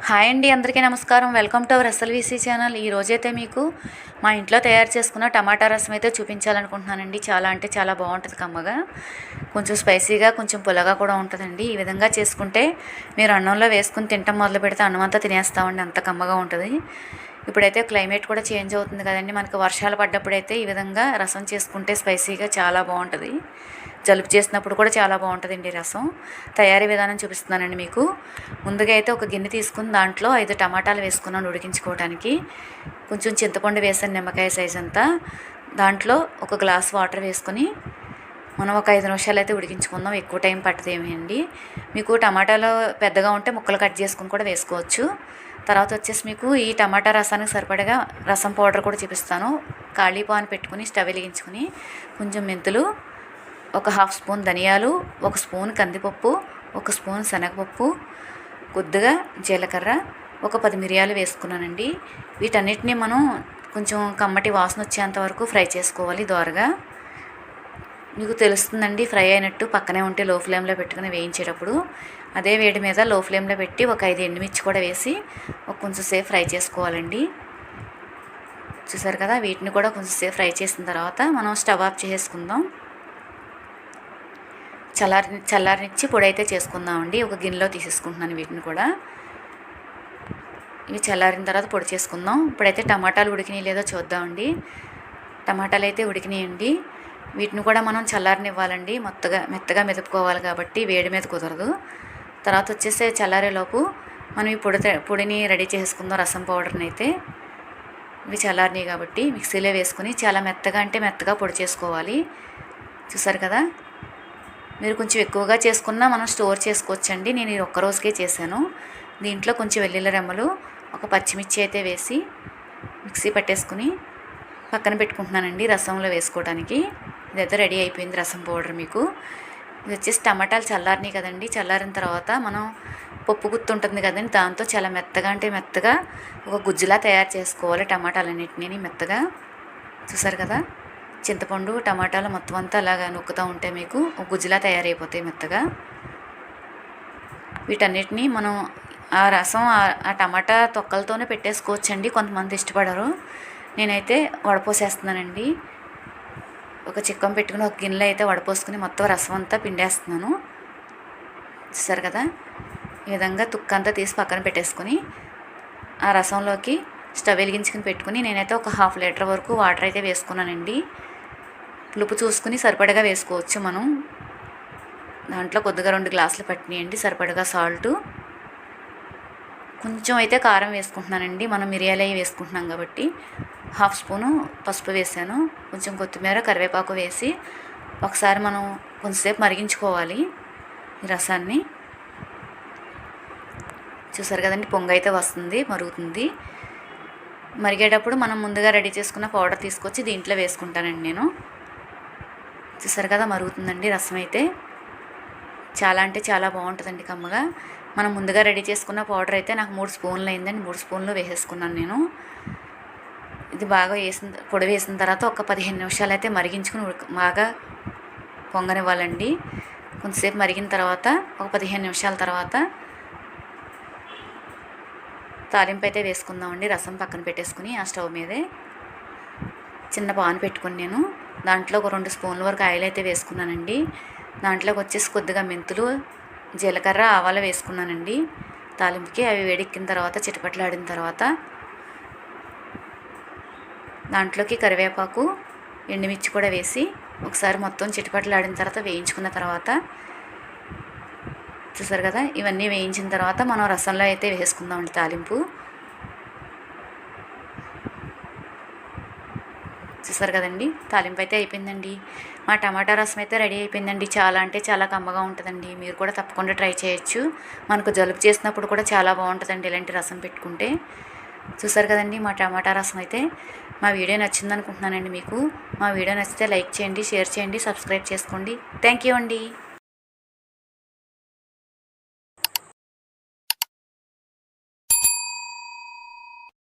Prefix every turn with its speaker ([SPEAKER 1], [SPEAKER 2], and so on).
[SPEAKER 1] Hi అండి, అందరికీ నమస్కారం. Welcome to our SLVC channel. ఈ రోజైతే మీకు మా ఇంట్లో తయారు చేసుకున్న టమాటా రసం అయితే చూపించాలనుకుంటున్నానండి. చాలా అంటే చాలా బాగుంటుంది. కమ్మగా, కొంచెం స్పైసీగా, కొంచెం పుల్లగా కూడా ఉంటుందండి. ఈ విధంగా చేసుకుంటే మీరు అన్నంలో వేసుకుని తింటాం మొదలు పెడితే అన్నం అంతా తినేస్తామండి, అంత కమ్మగా ఉంటుంది. ఇప్పుడైతే క్లైమేట్ కూడా చేంజ్ అవుతుంది కదండి. మనకు వర్షాలు పడ్డప్పుడైతే ఈ విధంగా రసం చేసుకుంటే స్పైసీగా చాలా బాగుంటుంది. జలుబు చేసినప్పుడు కూడా చాలా బాగుంటుందండి రసం. తయారీ విధానం చూపిస్తున్నానండి మీకు. ముందుగా అయితే ఒక గిన్నె తీసుకుని దాంట్లో 5 టమాటాలు వేసుకున్నాను ఉడికించుకోవడానికి. కొంచెం చింతపండు వేసాను, నిమ్మకాయ సైజ్ అంతా. దాంట్లో ఒక గ్లాస్ వాటర్ వేసుకొని మనం ఒక 5 నిమిషాలు అయితే ఉడికించుకుందాం. ఎక్కువ టైం పట్టదేమీ అండి. మీకు టమాటాలు పెద్దగా ఉంటే ముక్కలు కట్ చేసుకుని కూడా వేసుకోవచ్చు. తర్వాత వచ్చేసి మీకు ఈ టమాటా రసానికి సరిపడగా రసం పౌడర్ కూడా చూపిస్తాను. ఖాళీ పాన్ పెట్టుకుని స్టవ్ వెలిగించుకుని కొంచెం మెంతులు, ఒక హాఫ్ స్పూన్ ధనియాలు, ఒక స్పూన్ కందిపప్పు, ఒక స్పూన్ శనగపప్పు, కొద్దిగా జీలకర్ర, ఒక 10 మిరియాలు వేసుకున్నానండి. వీటన్నిటిని మనం కొంచెం కమ్మటి వాసన వచ్చేంత వరకు ఫ్రై చేసుకోవాలి దోరగా. మీకు తెలుస్తుందండి ఫ్రై అయినట్టు. పక్కనే ఉంటే లో ఫ్లేమ్లో పెట్టుకుని వేయించేటప్పుడు అదే వేడి మీద లో ఫ్లేమ్లో పెట్టి ఒక 5 ఎండుమిర్చి కూడా వేసి కొంచెం సేపు ఫ్రై చేసుకోవాలండి. చూసారు కదా, వీటిని కూడా కొంచెం సేపు ఫ్రై చేసిన తర్వాత మనం స్టవ్ ఆఫ్ చేసుకుందాం. చల్లారనిచ్చి పొడి అయితే చేసుకుందామండి. ఒక గిన్నెలో తీసేసుకుంటున్నాను వీటిని కూడా. ఇవి చల్లారిన తర్వాత పొడి చేసుకుందాం. ఇప్పుడైతే టమాటాలు ఉడికినాయి లేదో చూద్దామండి. టమాటాలు అయితే ఉడికినాయండి. వీటిని కూడా మనం చల్లారనివ్వాలండి. మెత్తగా మెదుపుకోవాలి కాబట్టి వేడి మీద కుదరదు. తర్వాత వచ్చేసి చల్లారేలోపు మనం ఈ పొడిని రెడీ చేసుకుందాం. రసం పౌడర్ని అయితే ఇవి చల్లారినాయి కాబట్టి మిక్సీలో వేసుకుని చాలా మెత్తగా అంటే మెత్తగా పొడి చేసుకోవాలి. చూసారు కదా, మీరు కొంచెం ఎక్కువగా చేసుకున్నా మనం స్టోర్ చేసుకోవచ్చండి. నేను ఈ ఒక్క రోజుకే చేశాను. దీంట్లో కొంచెం వెల్లుల్లి రెమ్మలు, ఒక పచ్చిమిర్చి అయితే వేసి మిక్సీ పట్టేసుకుని పక్కన పెట్టుకుంటున్నానండి రసంలో వేసుకోవడానికి. ఇదైతే రెడీ అయిపోయింది రసం పౌడర్ మీకు. ఇది వచ్చేసి టమాటాలు చల్లారినాయి కదండి. చల్లారిన తర్వాత మనం పప్పు గుత్తి ఉంటుంది కదండి, దాంతో చాలా మెత్తగా అంటే మెత్తగా ఒక గుజ్జులా తయారు చేసుకోవాలి టమాటాలన్నింటినీ మెత్తగా. చూసారు కదా, చింతపండు టమాటాలు మొత్తం అంతా అలాగా నొక్కుతూ ఉంటే మీకు ఒక గుజ్జులా తయారైపోతాయి మెత్తగా. వీటన్నిటిని మనం ఆ రసం ఆ టమాటా తొక్కలతోనే పెట్టేసుకోవచ్చండి. కొంతమంది ఇష్టపడరు. నేనైతే వడపోసేస్తున్నానండి. ఒక చిక్కం పెట్టుకుని ఒక గిన్నెలో అయితే వడపోసుకుని మొత్తం రసం అంతా పిండేస్తున్నాను. చూసారు కదా, ఈ విధంగా తుక్కంతా తీసి పక్కన పెట్టేసుకుని ఆ రసంలోకి స్టవ్ వెలిగించుకుని పెట్టుకుని నేనైతే ఒక 1/2 లీటర్ వరకు వాటర్ అయితే వేసుకున్నానండి. పులుపు చూసుకుని సరిపడగా వేసుకోవచ్చు మనం. దాంట్లో కొద్దిగా 2 గ్లాసులు పట్టినాయండి, సరిపడగా సాల్టు. కొంచెం అయితే కారం వేసుకుంటున్నానండి, మనం మిరియాలు అవి వేసుకుంటున్నాం కాబట్టి. 1/2 స్పూను పసుపు వేసాను. కొంచెం కొత్తిమీర, కరివేపాకు వేసి ఒకసారి మనం కొంచెంసేపు మరిగించుకోవాలి ఈ రసాన్ని. చూసారు కదండి, పొంగు అయితే వస్తుంది, మరుగుతుంది. మరిగేటప్పుడు మనం ముందుగా రెడీ చేసుకున్న పౌడర్ తీసుకొచ్చి దీంట్లో వేసుకుంటానండి నేను. చూసారు కదా, మరుగుతుందండి రసం అయితే. చాలా అంటే చాలా బాగుంటుందండి కమ్మగా. మనం ముందుగా రెడీ చేసుకున్న పౌడర్ అయితే నాకు 3 స్పూన్లు అయిందండి. 3 స్పూన్లు వేసేసుకున్నాను నేను. ఇది బాగా పొడి వేసిన తర్వాత ఒక 15 నిమిషాలు అయితే మరిగించుకుని బాగా పొంగనివ్వాలండి. కొంతసేపు మరిగిన తర్వాత ఒక 15 నిమిషాల తర్వాత తాలింపు అయితే వేసుకుందామండి. రసం పక్కన పెట్టేసుకుని ఆ స్టవ్ మీదే చిన్న పాన్ పెట్టుకుని నేను దాంట్లో ఒక 2 స్పూన్ల వరకు ఆయిల్ అయితే వేసుకున్నానండి. దాంట్లోకి వచ్చేసి కొద్దిగా మెంతులు, జీలకర్ర, ఆవాలు వేసుకున్నానండి తాలింపుకి. అవి వేడెక్కిన తర్వాత చిటపట్లాడిన తర్వాత దాంట్లోకి కరివేపాకు, ఎండుమిర్చి కూడా వేసి ఒకసారి మొత్తం చిటపట్లాడిన తర్వాత వేయించుకున్న తర్వాత చూసారు కదా, ఇవన్నీ వేయించిన తర్వాత మనం రసంలో అయితే వేసుకుందామండి తాలింపు. చూసారు కదండి, తాలింపు అయితే అయిపోయిందండి. మా టమాటా రసం అయితే రెడీ అయిపోయిందండి. చాలా అంటే చాలా కమ్మగా ఉంటుందండి. మీరు కూడా తప్పకుండా ట్రై చేయొచ్చు. మనకు జలుబు చేసినప్పుడు కూడా చాలా బాగుంటుందండి ఇలాంటి రసం పెట్టుకుంటే. చూసారు కదండి, మా టమాటా రసం అయితే. మా వీడియో నచ్చింది అనుకుంటున్నానండి మీకు. మా వీడియో నచ్చితే లైక్ చేయండి, షేర్ చేయండి, సబ్స్క్రైబ్ చేసుకోండి. థ్యాంక్ యూ అండి.